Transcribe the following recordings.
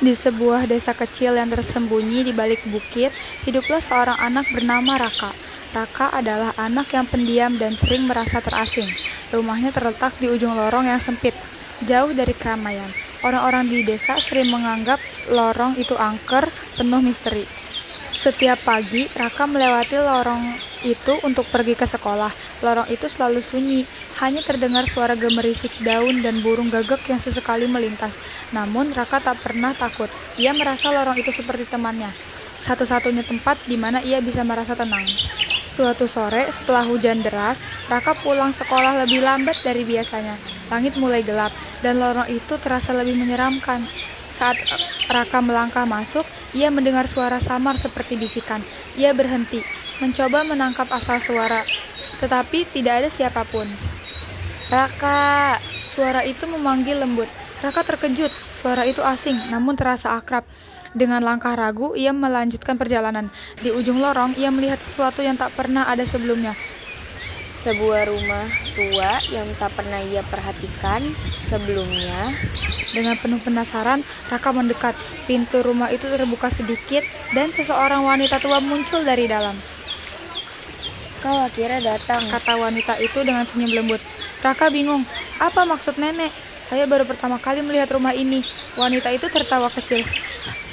Di sebuah desa kecil yang tersembunyi di balik bukit, hiduplah seorang anak bernama Raka. Raka adalah anak yang pendiam dan sering merasa terasing. Rumahnya terletak di ujung lorong yang sempit, jauh dari keramaian. Orang-orang di desa sering menganggap lorong itu angker, penuh misteri. Setiap pagi, Raka melewati lorong itu untuk pergi ke sekolah. Lorong itu selalu sunyi, hanya terdengar suara gemerisik daun dan burung gagak yang sesekali melintas. Namun, Raka tak pernah takut. Ia merasa lorong itu seperti temannya, satu-satunya tempat di mana ia bisa merasa tenang. Suatu sore, setelah hujan deras, Raka pulang sekolah lebih lambat dari biasanya. Langit mulai gelap, dan lorong itu terasa lebih menyeramkan. Saat Raka melangkah masuk, ia mendengar suara samar seperti bisikan. Ia berhenti, mencoba menangkap asal suara, tetapi tidak ada siapapun. "Raka!" Suara itu memanggil lembut. Raka terkejut, suara itu asing, namun terasa akrab. Dengan langkah ragu, ia melanjutkan perjalanan. Di ujung lorong, ia melihat sesuatu yang tak pernah ada sebelumnya. Sebuah rumah tua yang tak pernah ia perhatikan sebelumnya. Dengan penuh penasaran, Raka mendekat. Pintu rumah itu terbuka sedikit, dan seseorang wanita tua muncul dari dalam. "Kau akhirnya datang," Kata wanita itu dengan senyum lembut. Raka bingung, apa maksud nenek? Saya baru pertama kali melihat rumah ini. Wanita itu tertawa kecil.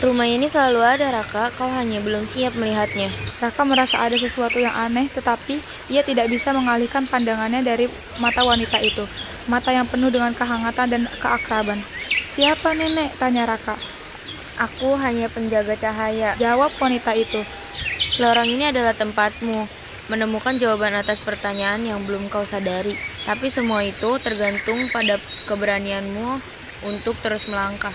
"Rumah ini selalu ada, Raka. Kau hanya belum siap melihatnya." Raka merasa ada sesuatu yang aneh, tetapi ia tidak bisa mengalihkan pandangannya dari mata wanita itu. Mata yang penuh dengan kehangatan dan keakraban. "Siapa nenek?" tanya Raka. "Aku hanya penjaga cahaya," jawab wanita itu. "Lorong ini adalah tempatmu menemukan jawaban atas pertanyaan yang belum kau sadari. Tapi semua itu tergantung pada keberanianmu untuk terus melangkah."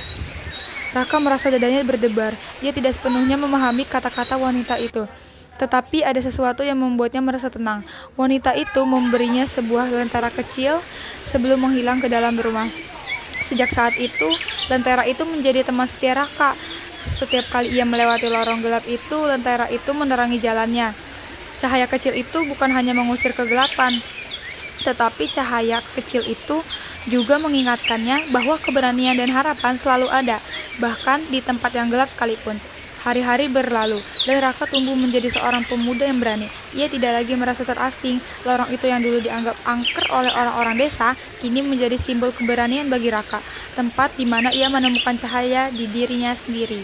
Raka merasa dadanya berdebar. Dia tidak sepenuhnya memahami kata-kata wanita itu. Tetapi ada sesuatu yang membuatnya merasa tenang. Wanita itu memberinya sebuah lentera kecil sebelum menghilang ke dalam rumah. Sejak saat itu, lentera itu menjadi teman setia Raka. Setiap kali ia melewati lorong gelap itu, lentera itu menerangi jalannya. Cahaya kecil itu bukan hanya mengusir kegelapan, tetapi cahaya kecil itu juga mengingatkannya bahwa keberanian dan harapan selalu ada, bahkan di tempat yang gelap sekalipun. Hari-hari berlalu, dan Raka tumbuh menjadi seorang pemuda yang berani. Ia tidak lagi merasa terasing. Lorong itu yang dulu dianggap angker oleh orang-orang desa, kini menjadi simbol keberanian bagi Raka, tempat di mana ia menemukan cahaya di dirinya sendiri.